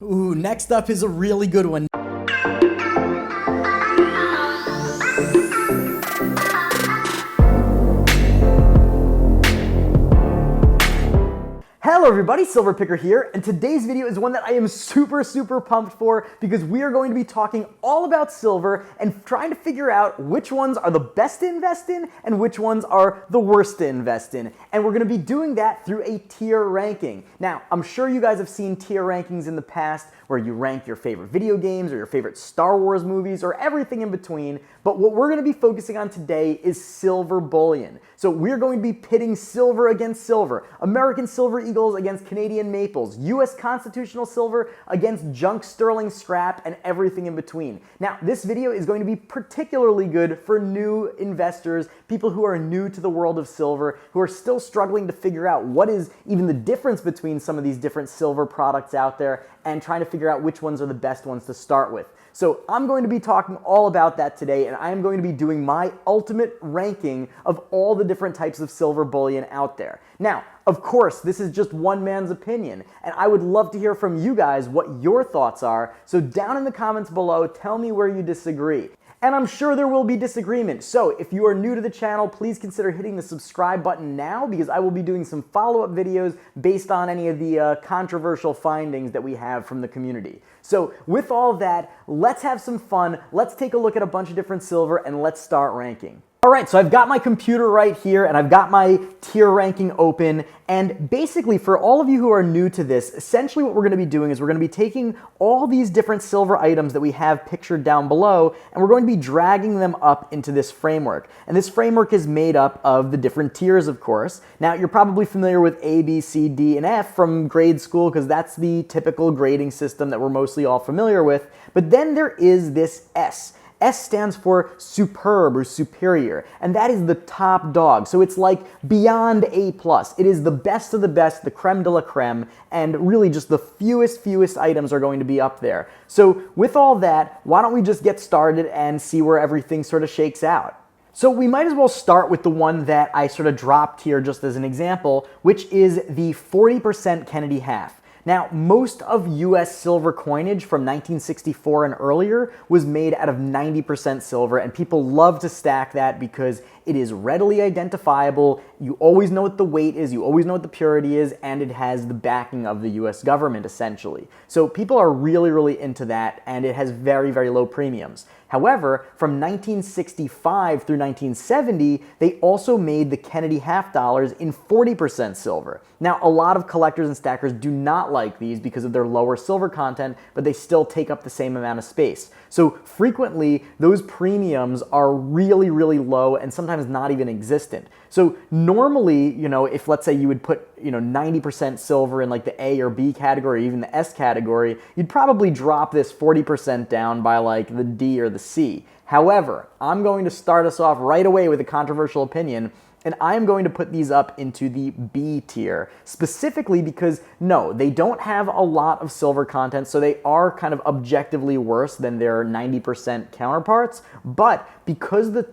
Ooh, next up is a really good one. Hello everybody, Silver Picker here, and today's video is one that I am super pumped for because we are going to be talking all about silver and trying to figure out which ones are the best to invest in and which ones are the worst to invest in. And we're going to be doing that through a tier ranking. Now, I'm sure you guys have seen tier rankings in the past where you rank your favorite video games or your favorite Star Wars movies or everything in between, but what we're going to be focusing on today is silver bullion. So we're going to be pitting silver against silver, American silver eagles against Canadian maples, US constitutional silver against junk sterling scrap, and everything in between. Now, this video is going to be particularly good for new investors, people who are new to the world of silver, who are still struggling to figure out what is even the difference between some of these different silver products out there and trying to figure out which ones are the best ones to start with. So I'm going to be talking all about that today, and I am going to be doing my ultimate ranking of all the different types of silver bullion out there. Now, of course, this is just one man's opinion, and I would love to hear from you guys what your thoughts are, so down in the comments below, tell me where you disagree. And I'm sure there will be disagreement, so if you are new to the channel, please consider hitting the subscribe button now because I will be doing some follow-up videos based on any of the controversial findings that we have from the community. So with all that, let's have some fun, let's take a look at a bunch of different silver, and let's start ranking. Alright, so I've got my computer right here and I've got my tier ranking open, and basically for all of you who are new to this, essentially what we're going to be doing is we're going to be taking all these different silver items that we have pictured down below and we're going to be dragging them up into this framework. And this framework is made up of the different tiers, of course. Now you're probably familiar with A, B, C, D, and F from grade school because that's the typical grading system that we're mostly all familiar with, but then there is this S. S stands for superb or superior, and that is the top dog. So it's like beyond A+. It is the best of the best, the creme de la creme, and really just the fewest items are going to be up there. So with all that, why don't we just get started and see where everything sort of shakes out. So we might as well start with the one that I sort of dropped here just as an example, which is the 40% Kennedy half. Now, most of US silver coinage from 1964 and earlier was made out of 90% silver, and people love to stack that because it is readily identifiable, you always know what the weight is, you always know what the purity is, and it has the backing of the US government, essentially. So people are really into that, and it has very low premiums. However, from 1965 through 1970, they also made the Kennedy half dollars in 40% silver. Now, a lot of collectors and stackers do not like these because of their lower silver content, but they still take up the same amount of space. So frequently, those premiums are really low and sometimes not even existent. So normally, if let's say you would put 90% silver in like the A or B category, even the S category, you'd probably drop this 40% down by like the D or the C. However, I'm going to start us off right away with a controversial opinion, and I am going to put these up into the B tier, specifically because, no, they don't have a lot of silver content, so they are kind of objectively worse than their 90% counterparts, but because the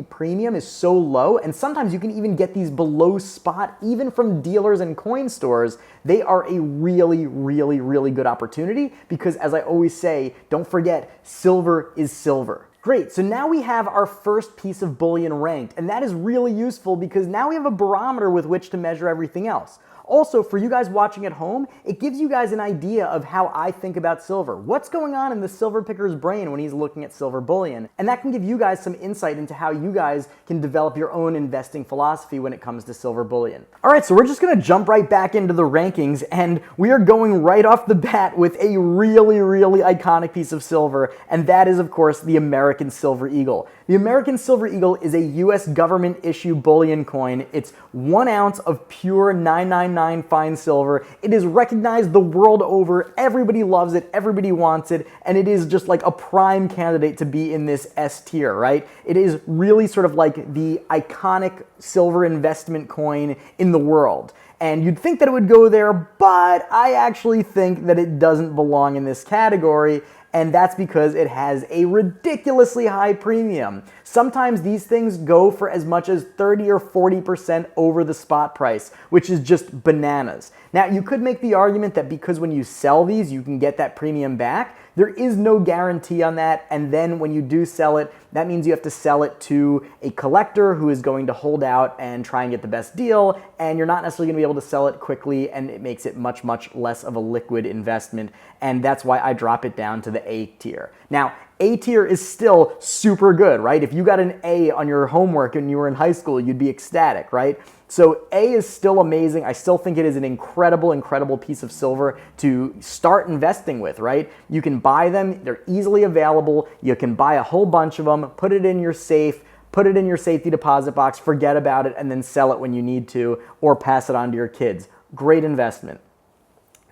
premium is so low, and sometimes you can even get these below spot, even from dealers and coin stores, they are a really good opportunity because, as I always say, don't forget, silver is silver. Great, so now we have our first piece of bullion ranked, and that is really useful because now we have a barometer with which to measure everything else. Also, for you guys watching at home, it gives you guys an idea of how I think about silver. What's going on in the silver picker's brain when he's looking at silver bullion? And that can give you guys some insight into how you guys can develop your own investing philosophy when it comes to silver bullion. All right, so we're just gonna jump right back into the rankings, and we are going right off the bat with a really iconic piece of silver, and that is, of course, the American Silver Eagle. The American Silver Eagle is a US government issue bullion coin. It's 1 ounce of pure 999 fine silver. It is recognized the world over. Everybody loves it, everybody wants it, and it is just like a prime candidate to be in this S tier, right? It is really sort of like the iconic silver investment coin in the world. And you'd think that it would go there, but I actually think that it doesn't belong in this category, and that's because it has a ridiculously high premium. Sometimes these things go for as much as 30 or 40% over the spot price, which is just bananas. Now, you could make the argument that because when you sell these, you can get that premium back. There is no guarantee on that, and then when you do sell it, that means you have to sell it to a collector who is going to hold out and try and get the best deal, and you're not necessarily going to be able to sell it quickly, and it makes it much, much less of a liquid investment, and that's why I drop it down to the A tier. Now, A tier is still super good, right? If you got an A on your homework and you were in high school, you'd be ecstatic, right? So A is still amazing. I still think it is an incredible, incredible piece of silver to start investing with, right? You can buy them. They're easily available. You can buy a whole bunch of them, put it in your safe, put it in your safety deposit box, forget about it, and then sell it when you need to or pass it on to your kids. Great investment.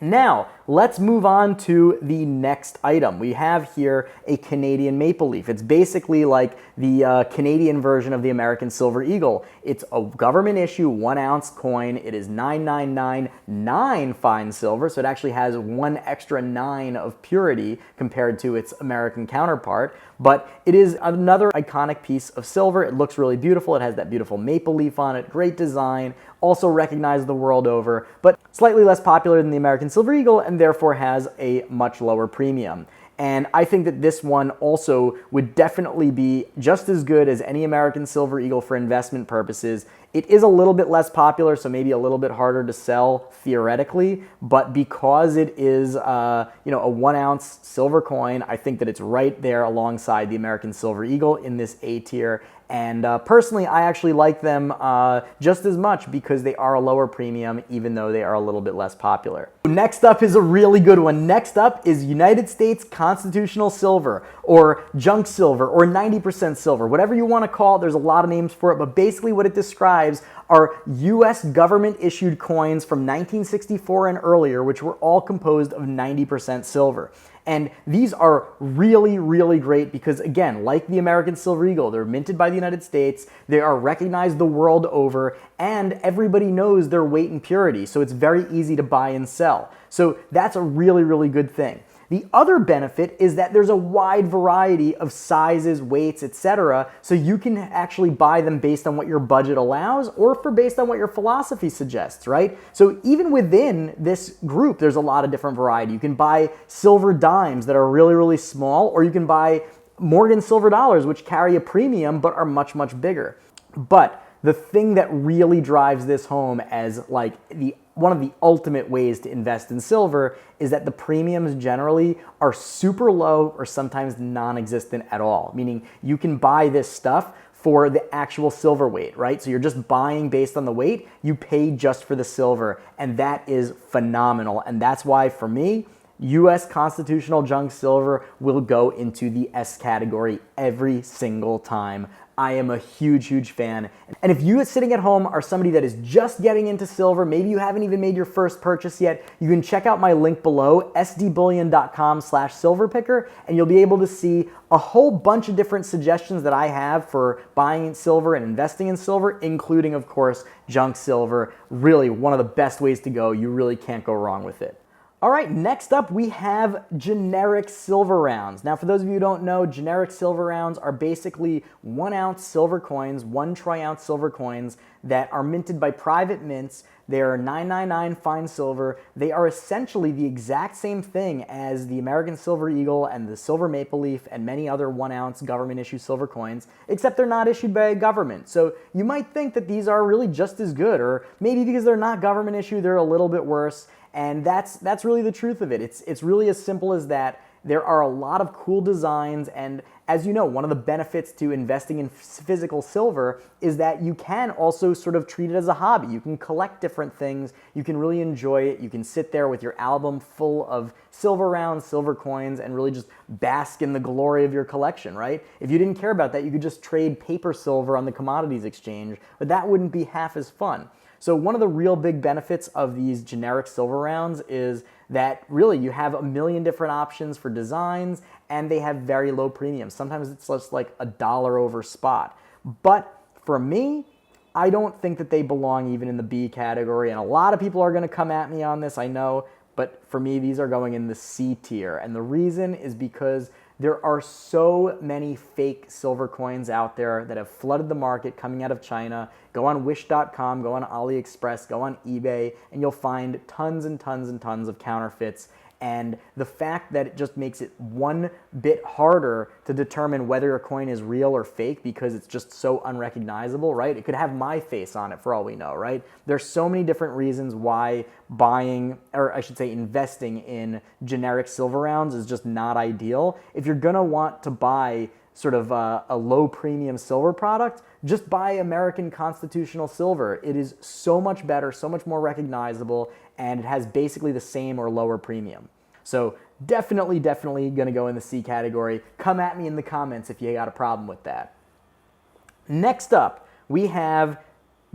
Now, let's move on to the next item. We have here a Canadian maple leaf. It's basically like the Canadian version of the American silver eagle. It's a government issue 1 ounce coin. It is 9999 fine silver, so it actually has 1 extra 9 of purity compared to its American counterpart. But it is another iconic piece of silver. It looks really beautiful. It has that beautiful maple leaf on it. Great design. Also recognized the world over, but slightly less popular than the American Silver Eagle and therefore has a much lower premium. And I think that this one also would definitely be just as good as any American Silver Eagle for investment purposes. It is a little bit less popular, so maybe a little bit harder to sell theoretically, but because it is a 1 ounce silver coin, I think that it's right there alongside the American Silver Eagle in this A tier. And personally, I actually like them just as much because they are a lower premium, even though they are a little bit less popular. Next up is a really good one. Next up is United States Constitutional Silver, or junk silver, or 90% silver, whatever you want to call it. There's a lot of names for it, but basically what it describes are U.S. government-issued coins from 1964 and earlier, which were all composed of 90% silver. And these are really, really great because, again, like the American Silver Eagle, they're minted by the United States, they are recognized the world over, and everybody knows their weight and purity, so it's very easy to buy and sell. So that's a really, really good thing. The other benefit is that there's a wide variety of sizes, weights, etc. So you can actually buy them based on what your budget allows or based on what your philosophy suggests, right? So even within this group, there's a lot of different variety. You can buy silver dimes that are really, really small, or you can buy Morgan silver dollars, which carry a premium but are much, much bigger. But the thing that really drives this home as like one of the ultimate ways to invest in silver is that the premiums generally are super low or sometimes non-existent at all, meaning you can buy this stuff for the actual silver weight, right? So you're just buying based on the weight, you pay just for the silver, and that is phenomenal. And that's why, for me, U.S. constitutional junk silver will go into the S category every single time. I am a huge, huge fan. And if you sitting at home are somebody that is just getting into silver, maybe you haven't even made your first purchase yet, you can check out my link below, sdbullion.com/silverpicker, and you'll be able to see a whole bunch of different suggestions that I have for buying silver and investing in silver, including, of course, junk silver. Really one of the best ways to go. You really can't go wrong with it. All right, next up we have generic silver rounds. Now, for those of you who don't know, generic silver rounds are basically 1 ounce silver coins, 1 troy-ounce silver coins that are minted by private mints. They are 999 fine silver. They are essentially the exact same thing as the American Silver Eagle and the Silver Maple Leaf and many other 1 ounce government-issued silver coins, except they're not issued by a government. So you might think that these are really just as good, or maybe because they're not government issued, they're a little bit worse. And that's really the truth of it. It's really as simple as that. There are a lot of cool designs, and as you know, one of the benefits to investing in physical silver is that you can also sort of treat it as a hobby. You can collect different things, you can really enjoy it, you can sit there with your album full of silver rounds, silver coins, and really just bask in the glory of your collection, right? If you didn't care about that, you could just trade paper silver on the commodities exchange, but that wouldn't be half as fun. So one of the real big benefits of these generic silver rounds is that really you have a million different options for designs, and they have very low premiums. Sometimes it's just like $1 over spot. But for me, I don't think that they belong even in the B category, and a lot of people are going to come at me on this, I know, but for me, these are going in the C tier. And the reason is because There are so many fake silver coins out there that have flooded the market coming out of China. Go on Wish.com, go on AliExpress, go on eBay, and you'll find tons and tons and tons of counterfeits. And the fact that it just makes it one bit harder to determine whether a coin is real or fake because it's just so unrecognizable, right? It could have my face on it for all we know, right? There's so many different reasons why buying, or I should say investing in generic silver rounds is just not ideal. If you're gonna want to buy sort of a low premium silver product, just buy American constitutional silver. It is so much better, so much more recognizable, and it has basically the same or lower premium. So definitely gonna go in the C category. Come at me in the comments if you got a problem with that. Next up, we have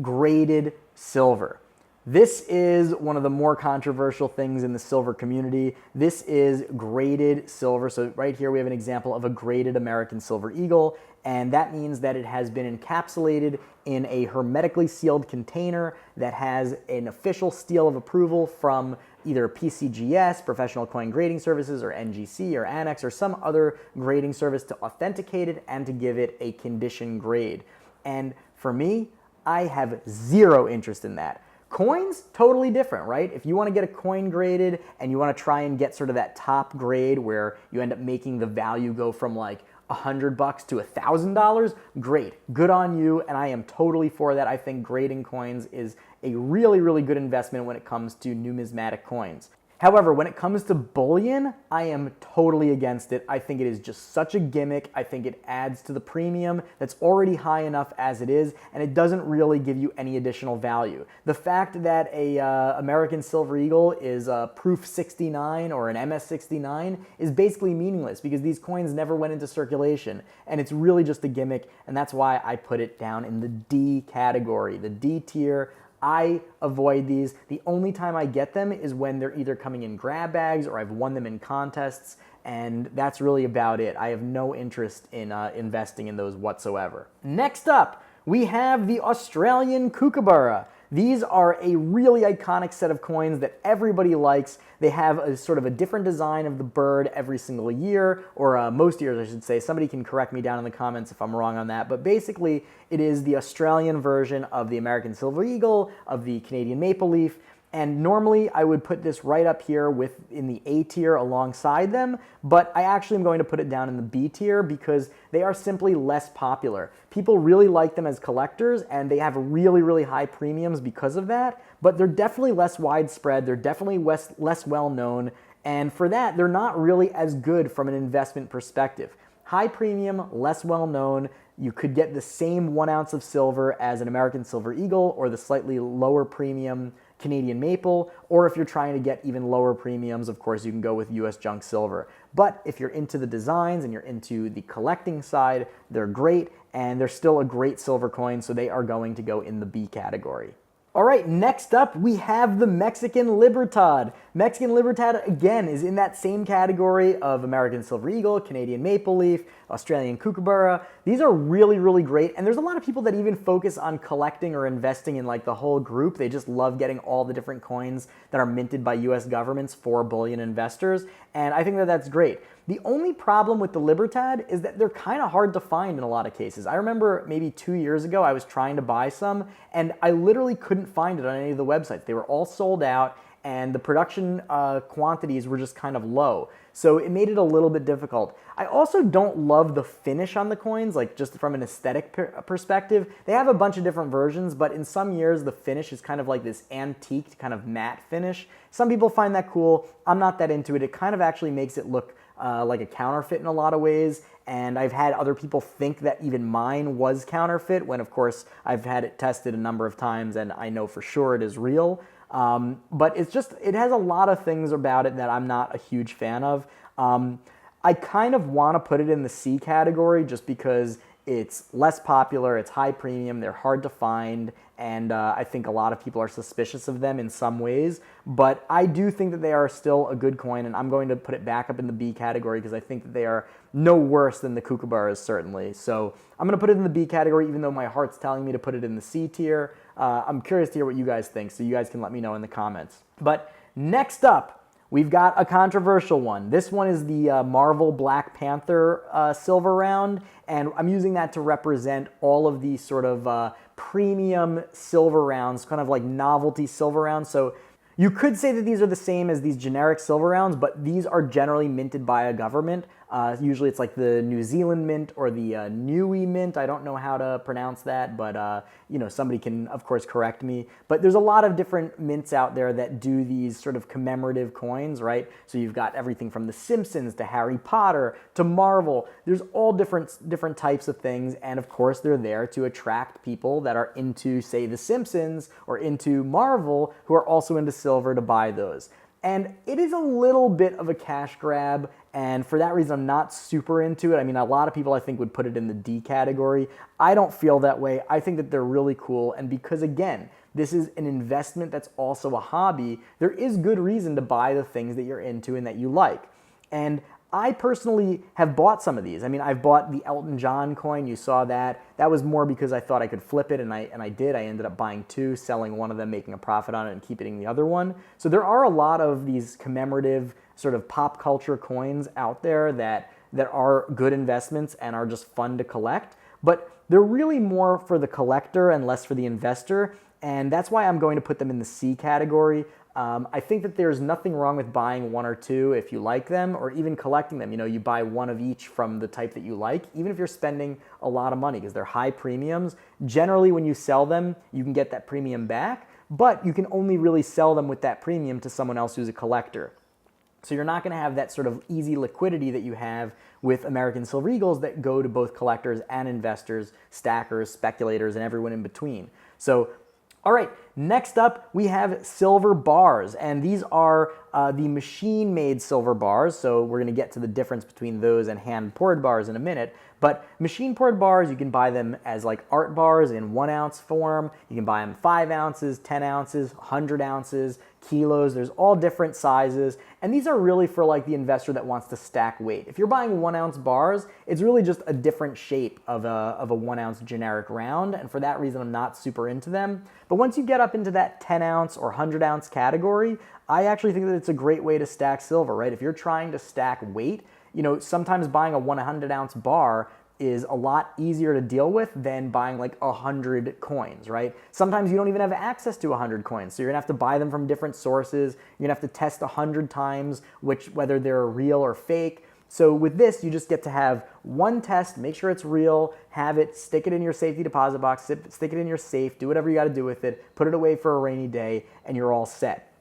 graded silver. This is one of the more controversial things in the silver community. This is graded silver. So right here we have an example of a graded American silver eagle, and that means that it has been encapsulated in a hermetically sealed container that has an official seal of approval from either PCGS, Professional Coin Grading Services, or NGC, or Annex, or some other grading service to authenticate it and to give it a condition grade. And for me, I have zero interest in that. Coins, totally different, right? If you want to get a coin graded and you want to try and get sort of that top grade where you end up making the value go from like $100 to $1,000, great, good on you, and I am totally for that. I think grading coins is a really good investment when it comes to numismatic coins. However, when it comes to bullion, I am totally against it. I think it is just such a gimmick. I think it adds to the premium that's already high enough as it is, and it doesn't really give you any additional value. The fact that a American Silver Eagle is a Proof 69 or an MS69 is basically meaningless because these coins never went into circulation, and it's really just a gimmick, and that's why I put it down in the D category, the D tier. I avoid these. The only time I get them is when they're either coming in grab bags or I've won them in contests, and that's really about it. I have no interest in investing in those whatsoever. Next up, we have the Australian Kookaburra. These are a really iconic set of coins that everybody likes. They have a sort of a different design of the bird every single year, or most years I should say. Somebody can correct me down in the comments if I'm wrong on that, but basically it is the Australian version of the American Silver Eagle, of the Canadian Maple Leaf, and normally I would put this right up here in the A tier alongside them, but I actually am going to put it down in the B tier because they are simply less popular. People really like them as collectors, and they have really high premiums because of that, but they're definitely less widespread, they're definitely less well known, and for that, they're not really as good from an investment perspective. High premium, less well known. You could get the same 1 ounce of silver as an American Silver Eagle or the slightly lower premium Canadian Maple, or if you're trying to get even lower premiums, of course, you can go with US Junk Silver. But if you're into the designs and you're into the collecting side, they're great, and they're still a great silver coin, so they are going to go in the B category. All right, next up, we have the Mexican Libertad. Mexican Libertad, again, is in that same category of American Silver Eagle, Canadian Maple Leaf, Australian Kookaburra. These are really great, and there's a lot of people that even focus on collecting or investing in like the whole group. They just love getting all the different coins that are minted by US governments for bullion investors, and I think that that's great. The only problem with the Libertad is that they're kind of hard to find in a lot of cases. I remember maybe 2 years ago I was trying to buy some, and I literally couldn't find it on any of the websites. They were all sold out, and the production quantities were just kind of low. So it made it a little bit difficult. I also don't love the finish on the coins, like just from an aesthetic perspective. They have a bunch of different versions, but in some years the finish is kind of like this antique kind of matte finish. Some people find that cool. I'm not that into it. It kind of actually makes it look like a counterfeit in a lot of ways, and I've had other people think that even mine was counterfeit when of course I've had it tested a number of times and I know for sure it is real. But it has a lot of things about it that I'm not a huge fan of. I kind of want to put it in the C category just because it's less popular, it's high premium, they're hard to find, and I think a lot of people are suspicious of them in some ways. But I do think that they are still a good coin, and I'm going to put it back up in the B category because I think that they are no worse than the Kookaburras, certainly. So I'm going to put it in the B category, even though my heart's telling me to put it in the C tier. I'm curious to hear what you guys think, so you guys can let me know in the comments. But next up, we've got a controversial one. This one is the Marvel Black Panther silver round, and I'm using that to represent all of these sort of premium silver rounds, kind of like novelty silver rounds. So you could say that these are the same as these generic silver rounds, but these are generally minted by a government. Usually it's like the New Zealand mint or the Niue mint. I don't know how to pronounce that, but you know, somebody can, of course, correct me. But there's a lot of different mints out there that do these sort of commemorative coins, right? So you've got everything from The Simpsons to Harry Potter to Marvel. There's all different types of things, and of course they're there to attract people that are into, say, The Simpsons or into Marvel, who are also into silver, to buy those. And it is a little bit of a cash grab, and for that reason, I'm not super into it. I mean, a lot of people, I think, would put it in the D category. I don't feel that way. I think that they're really cool, and because, again, this is an investment that's also a hobby, there is good reason to buy the things that you're into and that you like. And I personally have bought some of these. I mean, I've bought the Elton John coin. You saw that. That was more because I thought I could flip it, and I did. I ended up buying two, selling one of them, making a profit on it, and keeping the other one. So there are a lot of these commemorative sort of pop culture coins out there that are good investments and are just fun to collect. But they're really more for the collector and less for the investor, and that's why I'm going to put them in the C category. I think that there's nothing wrong with buying one or two if you like them, or even collecting them. You know, you buy one of each from the type that you like, even if you're spending a lot of money, because they're high premiums. Generally, when you sell them, you can get that premium back, but you can only really sell them with that premium to someone else who's a collector. So you're not going to have that sort of easy liquidity that you have with American Silver Eagles that go to both collectors and investors, stackers, speculators, and everyone in between. So, all right, next up we have silver bars, and these are the machine-made silver bars. So we're going to get to the difference between those and hand-poured bars in a minute. But machine-poured bars, you can buy them as like art bars in 1 ounce form. You can buy them 5 ounces, 10 ounces, 100 ounces, kilos. There's all different sizes. And these are really for like the investor that wants to stack weight. If you're buying 1 ounce bars, it's really just a different shape of a 1 ounce generic round. And for that reason, I'm not super into them. But once you get up into that 10 ounce or 100 ounce category, I actually think that it's a great way to stack silver, right? If you're trying to stack weight, you know, sometimes buying a 100 ounce bar is a lot easier to deal with than buying like 100 coins, right? Sometimes you don't even have access to 100 coins, so you're gonna have to buy them from different sources. You're gonna have to test 100 times whether they're real or fake. So with this, you just get to have one test, make sure it's real, have it, stick it in your safety deposit box, stick it in your safe, do whatever you gotta do with it, put it away for a rainy day, and you're all set.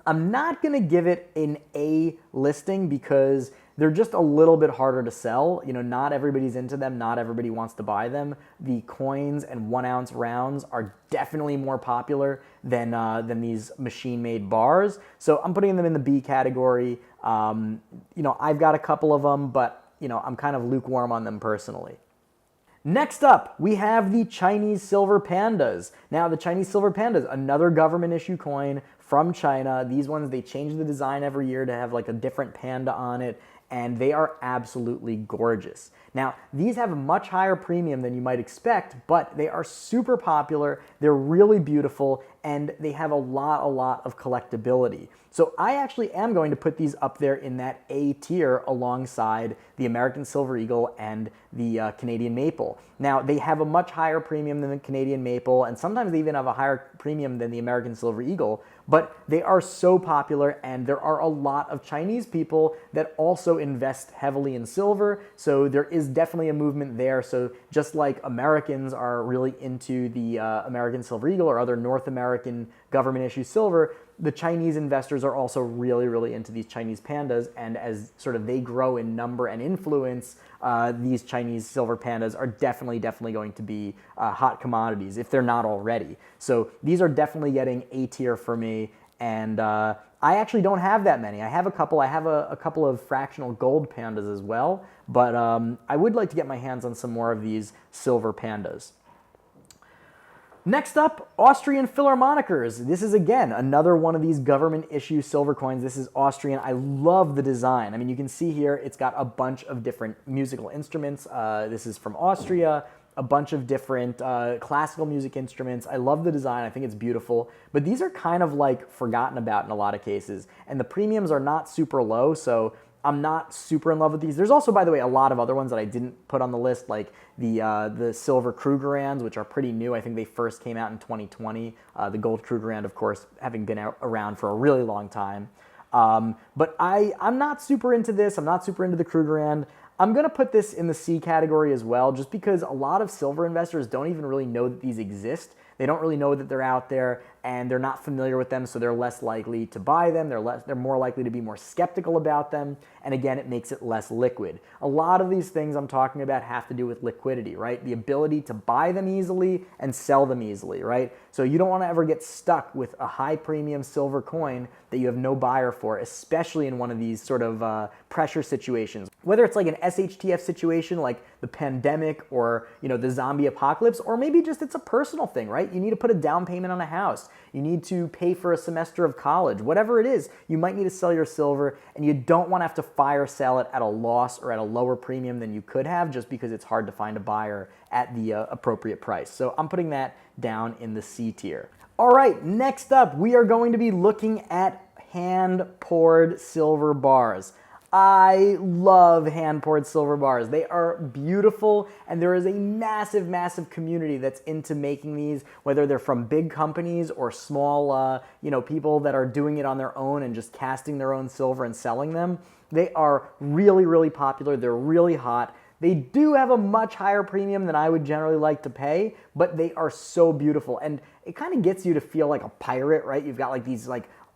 I'm not gonna give it an A listing because they're just a little bit harder to sell. You know, not everybody's into them. Not everybody wants to buy them. The coins and 1 ounce rounds are definitely more popular than these machine-made bars. So I'm putting them in the B category. You know, I've got a couple of them, but you know, I'm kind of lukewarm on them personally. Next up, we have the Chinese silver pandas. Now, the Chinese silver pandas, another government issue coin from China. These ones, they change the design every year to have like a different panda on it, and they are absolutely gorgeous. Now, these have a much higher premium than you might expect, but they are super popular, they're really beautiful, and they have a lot of collectability. So I actually am going to put these up there in that A tier alongside the American Silver Eagle and the Canadian Maple. Now, they have a much higher premium than the Canadian Maple, and sometimes they even have a higher premium than the American Silver Eagle, but they are so popular, and there are a lot of Chinese people that also invest heavily in silver, so there is definitely a movement there. So just like Americans are really into the American Silver Eagle or other North American government issue silver, the Chinese investors are also really into these Chinese pandas, and as sort of they grow in number and influence, these Chinese silver pandas are definitely going to be hot commodities if they're not already. So these are definitely getting A tier for me, and I actually don't have that many. I have a couple. I have a couple of fractional gold pandas as well, but I would like to get my hands on some more of these silver pandas. Next up, Austrian Philharmonikers. This is, again, another one of these government issue silver coins. This is Austrian. I love the design. I mean, you can see here it's got a bunch of different musical instruments. This is from Austria. a bunch of different classical music instruments. I love the design. I think it's beautiful. But these are kind of like forgotten about in a lot of cases. And the premiums are not super low, so I'm not super in love with these. There's also, by the way, a lot of other ones that I didn't put on the list, like the silver Kookaburras, which are pretty new. I think they first came out in 2020. The gold Kookaburras, of course, having been around for a really long time. But I'm not super into this. I'm not super into the Kookaburras. I'm going to put this in the C category as well, just because a lot of silver investors don't even really know that these exist. They don't really know that they're out there, and they're not familiar with them, so they're less likely to buy them. They're more likely to be more skeptical about them, and again, it makes it less liquid. A lot of these things I'm talking about have to do with liquidity, right? The ability to buy them easily and sell them easily, right? So you don't want to ever get stuck with a high premium silver coin that you have no buyer for, especially in one of these sort of pressure situations. Whether it's like an SHTF situation like the pandemic or the zombie apocalypse, or maybe just it's a personal thing, right? You need to put a down payment on a house. You need to pay for a semester of college. Whatever it is, you might need to sell your silver, and you don't want to have to fire sell it at a loss or at a lower premium than you could have just because it's hard to find a buyer at the appropriate price. So I'm putting that down in the C tier. All right, next up, we are going to be looking at hand-poured silver bars. I love hand-poured silver bars. They are beautiful, and there is a massive, massive community that's into making these, whether they're from big companies or small, people that are doing it on their own and just casting their own silver and selling them. They are really, really popular. They're really hot. They do have a much higher premium than I would generally like to pay, but they are so beautiful, and it kind of gets you to feel like a pirate, right? You've got like these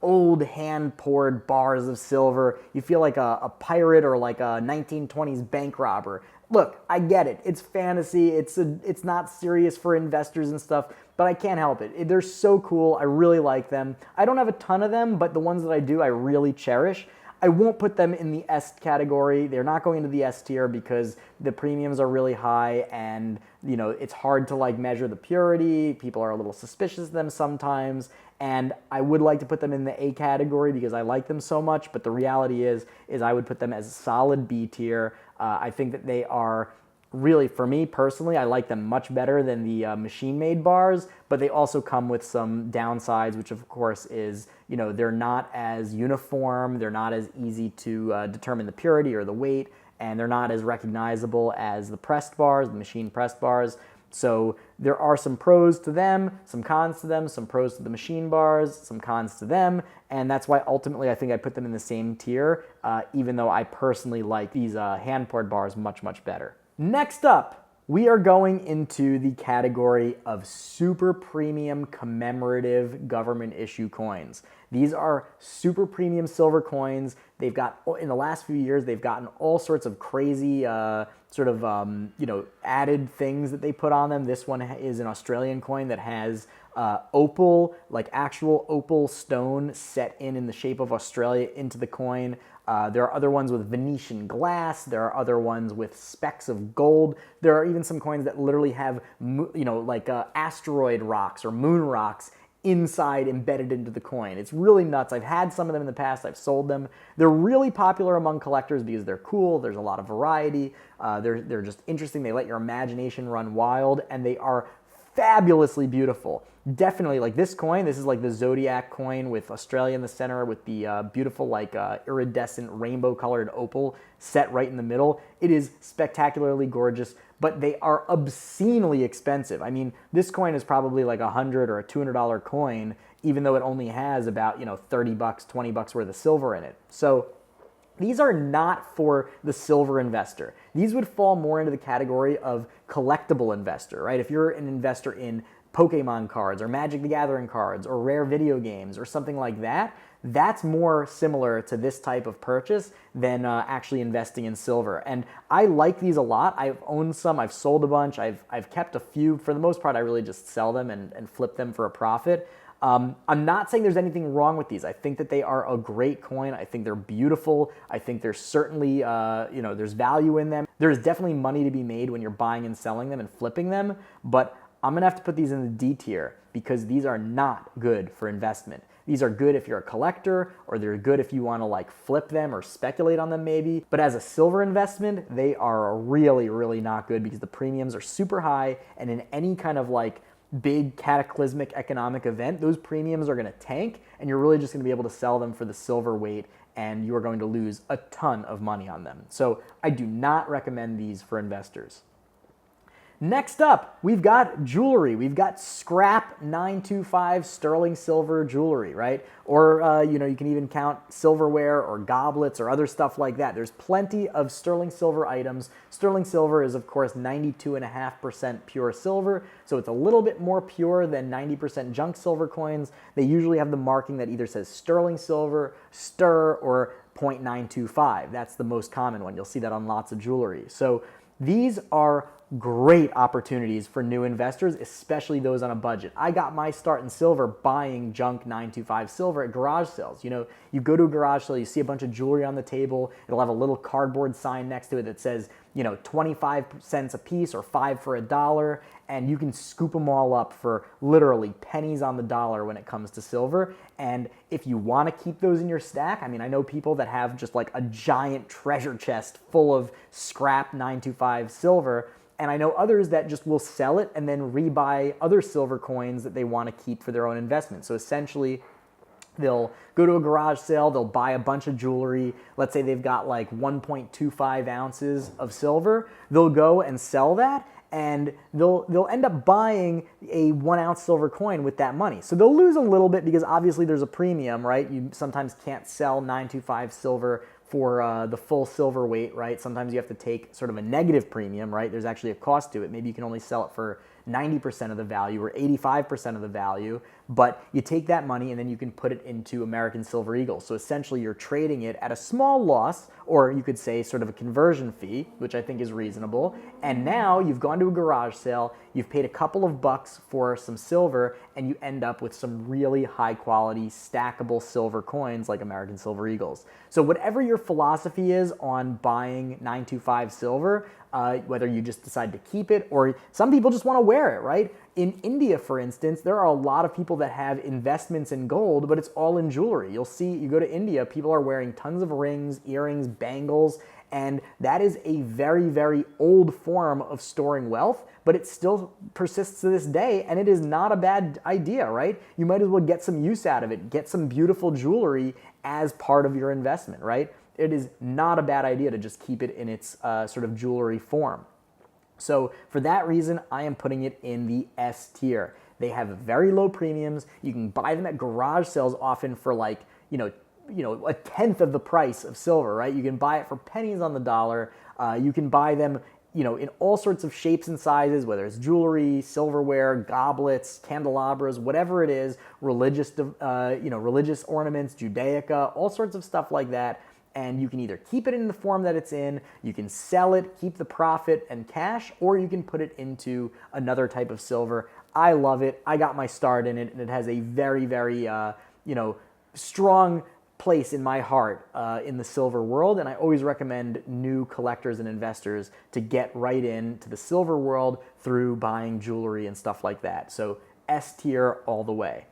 old hand-poured bars of silver. You feel like a pirate or like a 1920s bank robber. Look, I get it. It's fantasy. It's not serious for investors and stuff, but I can't help it. They're so cool. I really like them. I don't have a ton of them, but the ones that I do, I really cherish. I won't put them in the S category. They're not going into the S tier because the premiums are really high, and it's hard to measure the purity. People are a little suspicious of them sometimes, and I would like to put them in the A category because I like them so much, but the reality is I would put them as a solid B tier. I think that they are really, for me personally, I like them much better than the machine-made bars, but they also come with some downsides, which of course is, they're not as uniform, they're not as easy to determine the purity or the weight, and they're not as recognizable as the pressed bars, the machine pressed bars. So there are some pros to them, some cons to them, some pros to the machine bars, some cons to them, and that's why ultimately I think I put them in the same tier, even though I personally like these hand-poured bars much, much better. Next up, we are going into the category of super premium commemorative government issue coins. These are super premium silver coins. They've got, in the last few years, they've gotten all sorts of crazy added things that they put on them. This one is an Australian coin that has opal, like actual opal stone set in the shape of Australia into the coin. There are other ones with Venetian glass. There are other ones with specks of gold. There are even some coins that literally have, asteroid rocks or moon rocks inside embedded into the coin. It's really nuts. I've had some of them in the past. I've sold them. They're really popular among collectors because they're cool. There's a lot of variety. They're just interesting. They let your imagination run wild, and they are fabulously beautiful. Definitely, like this coin, this is like the Zodiac coin with Australia in the center with the beautiful iridescent rainbow colored opal set right in the middle. It is spectacularly gorgeous, but they are obscenely expensive. I mean, this coin is probably like $100 or a $200 coin, even though it only has about, $30, $20 worth of silver in it. So these are not for the silver investor. These would fall more into the category of collectible investor, right? If you're an investor in Pokemon cards or Magic the Gathering cards or rare video games or something like that, that's more similar to this type of purchase than actually investing in silver. And I like these a lot. I've owned some, I've sold a bunch, I've kept a few. For the most part, I really just sell them and flip them for a profit. I'm not saying there's anything wrong with these. I think that they are a great coin. I think they're beautiful. I think there's certainly, there's value in them. There's definitely money to be made when you're buying and selling them and flipping them, but I'm gonna have to put these in the D tier because these are not good for investment. These are good if you're a collector, or they're good if you want to like flip them or speculate on them maybe. But as a silver investment, they are really, really not good because the premiums are super high, and in any kind of like big cataclysmic economic event, those premiums are going to tank, and you're really just going to be able to sell them for the silver weight, and you are going to lose a ton of money on them. So I do not recommend these for investors. Next up, we've got jewelry. We've got scrap 925 sterling silver jewelry, right? Or, you can even count silverware or goblets or other stuff like that. There's plenty of sterling silver items. Sterling silver is, of course, 92.5% pure silver, so it's a little bit more pure than 90% junk silver coins. They usually have the marking that either says sterling silver, stir, or 0.925. That's the most common one. You'll see that on lots of jewelry. So these are great opportunities for new investors, especially those on a budget. I got my start in silver buying junk 925 silver at garage sales. You go to a garage sale, you see a bunch of jewelry on the table, it'll have a little cardboard sign next to it that says, 25 cents a piece or 5 for $1, and you can scoop them all up for literally pennies on the dollar when it comes to silver. And if you want to keep those in your stack, I know people that have just like a giant treasure chest full of scrap 925 silver, and I know others that just will sell it and then rebuy other silver coins that they want to keep for their own investment. So essentially, they'll go to a garage sale, they'll buy a bunch of jewelry. Let's say they've got like 1.25 ounces of silver. They'll go and sell that, and they'll end up buying a 1 ounce silver coin with that money. So they'll lose a little bit because obviously there's a premium, right? You sometimes can't sell 925 silver for the full silver weight, right? Sometimes you have to take sort of a negative premium, right? There's actually a cost to it. Maybe you can only sell it for 90% of the value or 85% of the value, but you take that money and then you can put it into American Silver Eagles. So essentially you're trading it at a small loss, or you could say sort of a conversion fee, which I think is reasonable. And now you've gone to a garage sale, you've paid a couple of bucks for some silver, and you end up with some really high quality stackable silver coins like American Silver Eagles. So whatever your philosophy is on buying 925 silver, whether you just decide to keep it or some people just want to wear it, right? In India, for instance, there are a lot of people that have investments in gold, but it's all in jewelry. You'll see, you go to India, people are wearing tons of rings, earrings, bangles, and that is a very, very old form of storing wealth, but it still persists to this day, and it is not a bad idea, right? You might as well get some use out of it, get some beautiful jewelry as part of your investment, right? It is not a bad idea to just keep it in its sort of jewelry form. So for that reason, I am putting it in the S tier. They have very low premiums. You can buy them at garage sales often for like, a tenth of the price of silver, right? You can buy it for pennies on the dollar. You can buy them, in all sorts of shapes and sizes, whether it's jewelry, silverware, goblets, candelabras, whatever it is, religious ornaments, Judaica, all sorts of stuff like that. And you can either keep it in the form that it's in, you can sell it, keep the profit and cash, or you can put it into another type of silver. I love it. I got my start in it, and it has a very, very, strong place in my heart in the silver world. And I always recommend new collectors and investors to get right into the silver world through buying jewelry and stuff like that. So S tier all the way.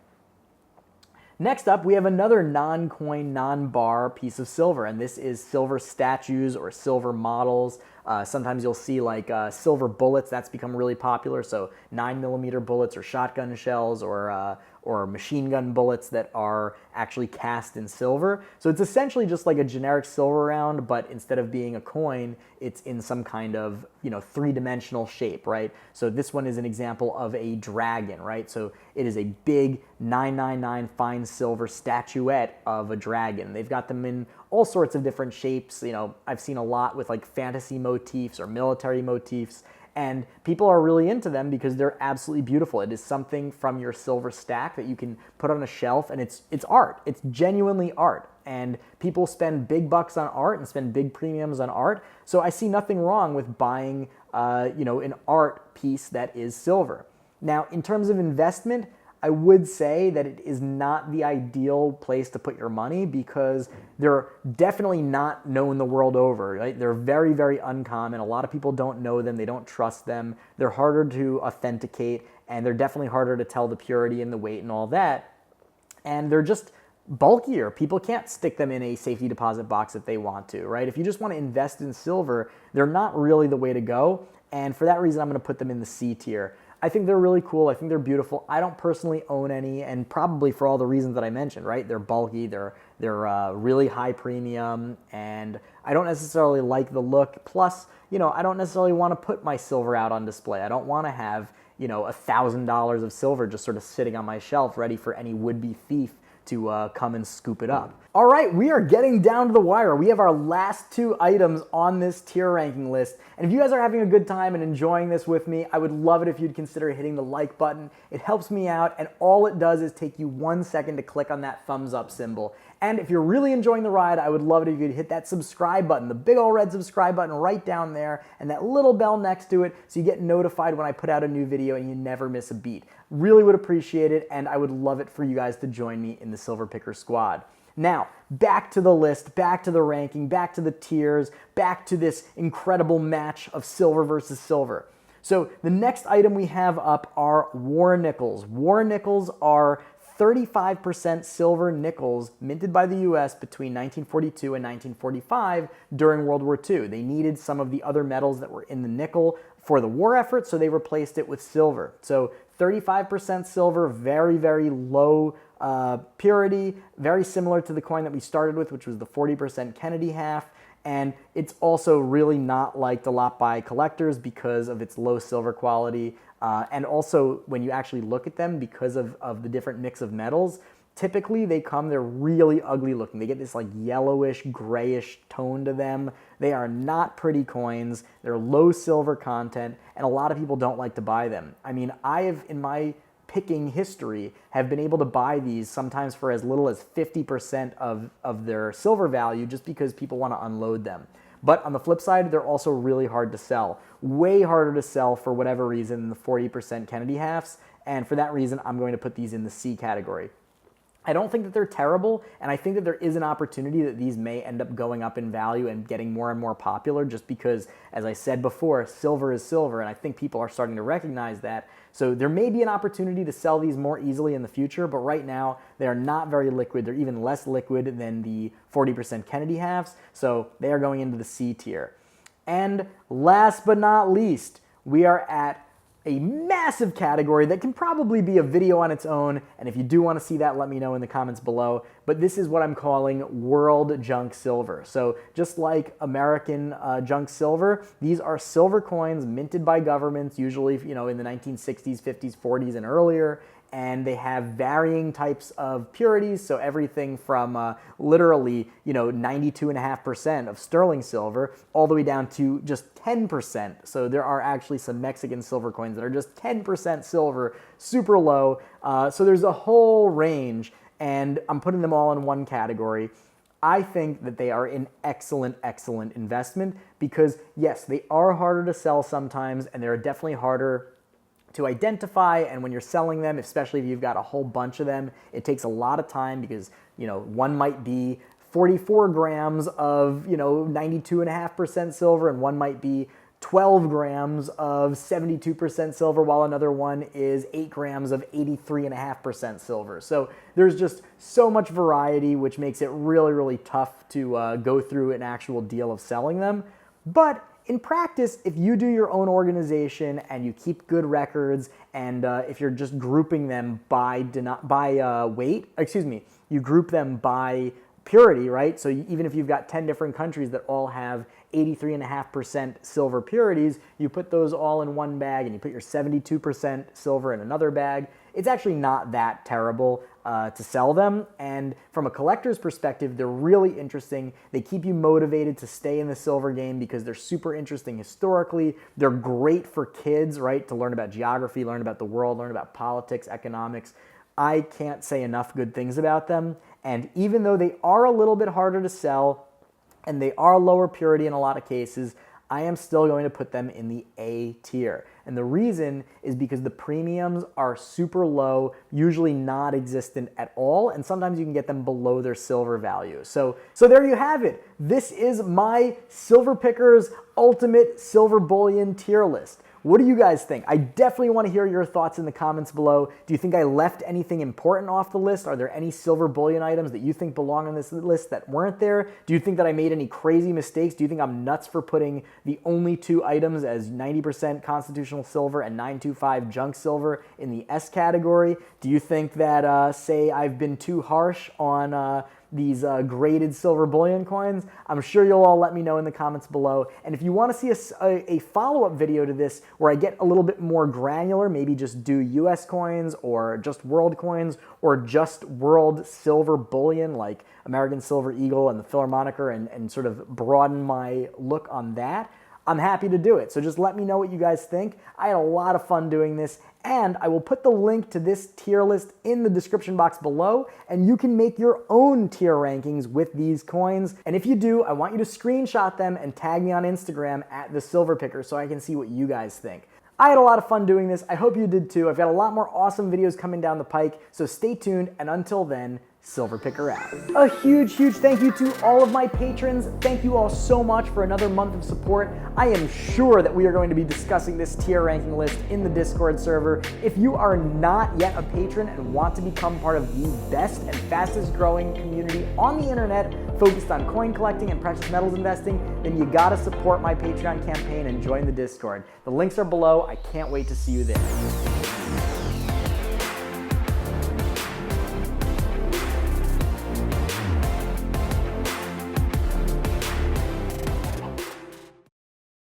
Next up, we have another non-coin, non-bar piece of silver, and this is silver statues or silver models. Sometimes you'll see like silver bullets. That's become really popular. So 9mm bullets or shotgun shells or machine gun bullets that are actually cast in silver. So it's essentially just like a generic silver round, but instead of being a coin, it's in some kind of, three-dimensional shape, right? So this one is an example of a dragon, right? So it is a big 999 fine silver statuette of a dragon. They've got them in all sorts of different shapes. I've seen a lot with like fantasy motifs or military motifs, and people are really into them because they're absolutely beautiful. It is something from your silver stack that you can put on a shelf, and it's art. It's genuinely art, and people spend big bucks on art and spend big premiums on art. So I see nothing wrong with buying, an art piece that is silver. Now, in terms of investment, I would say that it is not the ideal place to put your money because they're definitely not known the world over, right? They're very, very uncommon. A lot of people don't know them. They don't trust them. They're harder to authenticate, and they're definitely harder to tell the purity and the weight and all that. and they're just bulkier. People can't stick them in a safety deposit box if they want to, right? If you just want to invest in silver, they're not really the way to go, and for that reason, I'm going to put them in the C tier. I think they're really cool. I think they're beautiful. I don't personally own any, and probably for all the reasons that I mentioned, right? They're bulky, they're really high premium, and I don't necessarily like the look. Plus, I don't necessarily want to put my silver out on display. I don't want to have, $1,000 of silver just sort of sitting on my shelf ready for any would-be thief to come and scoop it up. All right, we are getting down to the wire. We have our last two items on this tier ranking list. And if you guys are having a good time and enjoying this with me, I would love it if you'd consider hitting the like button. It helps me out, and all it does is take you 1 second to click on that thumbs up symbol. And if you're really enjoying the ride, I would love it if you'd hit that subscribe button, the big old red subscribe button right down there, and that little bell next to it so you get notified when I put out a new video and you never miss a beat. Really would appreciate it, and I would love it for you guys to join me in the Silver Picker Squad. Now, back to the list, back to the ranking, back to the tiers, back to this incredible match of silver versus silver. So the next item we have up are war nickels. War nickels are 35% silver nickels minted by the US between 1942 and 1945 during World War II. They needed some of the other metals that were in the nickel for the war effort, so they replaced it with silver. So 35% silver, very, very low purity, very similar to the coin that we started with, which was the 40% Kennedy half. And it's also really not liked a lot by collectors because of its low silver quality. And also, when you actually look at them, because of the different mix of metals, typically they're really ugly looking. They get this like yellowish, grayish tone to them. They are not pretty coins. They're low silver content, and a lot of people don't like to buy them. I mean, I have, in my picking history, have been able to buy these sometimes for as little as 50% of their silver value just because people want to unload them. But on the flip side, they're also really hard to sell. Way harder to sell for whatever reason than the 40% Kennedy halves, and for that reason, I'm going to put these in the C category. I don't think that they're terrible, and I think that there is an opportunity that these may end up going up in value and getting more and more popular just because, as I said before, silver is silver, and I think people are starting to recognize that. So there may be an opportunity to sell these more easily in the future, but right now they are not very liquid. They're even less liquid than the 40% Kennedy halves, so they are going into the C tier. And last but not least, we are at a massive category that can probably be a video on its own, and if you do want to see that, let me know in the comments below. But this is what I'm calling world junk silver. So just like American junk silver, these are silver coins minted by governments, usually in the 1960s, 50s, 40s, and earlier. And they have varying types of purities, so everything from literally 92.5% of sterling silver all the way down to just 10%. So there are actually some Mexican silver coins that are just 10% silver, super low. So there's a whole range, and I'm putting them all in one category. I think that they are an excellent, excellent investment because, yes, they are harder to sell sometimes, and they're definitely harder to identify, and when you're selling them, especially if you've got a whole bunch of them, it takes a lot of time because, one might be 44 grams of, 92.5% silver, and one might be 12 grams of 72% silver, while another one is 8 grams of 83.5% silver. So there's just so much variety, which makes it really, really tough to go through an actual deal of selling them. But in practice, if you do your own organization and you keep good records, and if you're just grouping them by weight, you group them by purity, right? So even if you've got 10 different countries that all have 83.5% silver purities, you put those all in one bag and you put your 72% silver in another bag. It's actually not that terrible to sell them, and from a collector's perspective, they're really interesting. They keep you motivated to stay in the silver game because they're super interesting historically. They're great for kids, right, to learn about geography, learn about the world, learn about politics, economics. I can't say enough good things about them, and even though they are a little bit harder to sell and they are lower purity in a lot of cases, I am still going to put them in the A tier. And the reason is because the premiums are super low, usually non-existent at all, and sometimes you can get them below their silver value. So there you have it. This is my Silver Pickers Ultimate Silver Bullion tier list. What do you guys think? I definitely want to hear your thoughts in the comments below. Do you think I left anything important off the list? Are there any silver bullion items that you think belong on this list that weren't there? Do you think that I made any crazy mistakes? Do you think I'm nuts for putting the only 2 items as 90% constitutional silver and 925 junk silver in the S category? Do you think that, say, I've been too harsh on these graded silver bullion coins? I'm sure you'll all let me know in the comments below. And if you want to see a follow-up video to this where I get a little bit more granular, maybe just do US coins or just world coins or just world silver bullion like American Silver Eagle and the Philharmonic and sort of broaden my look on that, I'm happy to do it. So just let me know what you guys think. I had a lot of fun doing this, and I will put the link to this tier list in the description box below, and you can make your own tier rankings with these coins. And if you do, I want you to screenshot them and tag me on Instagram at @thesilverpicker so I can see what you guys think. I had a lot of fun doing this. I hope you did too. I've got a lot more awesome videos coming down the pike, so stay tuned, and until then, Silver Picker out. A huge thank you to all of my patrons. Thank you all so much for another month of support. I am sure that we are going to be discussing this tier ranking list in the Discord server. If you are not yet a patron and want to become part of the best and fastest growing community on the internet focused on coin collecting and precious metals investing, then you gotta support my Patreon campaign and join the Discord. The links are below. I can't wait to see you there.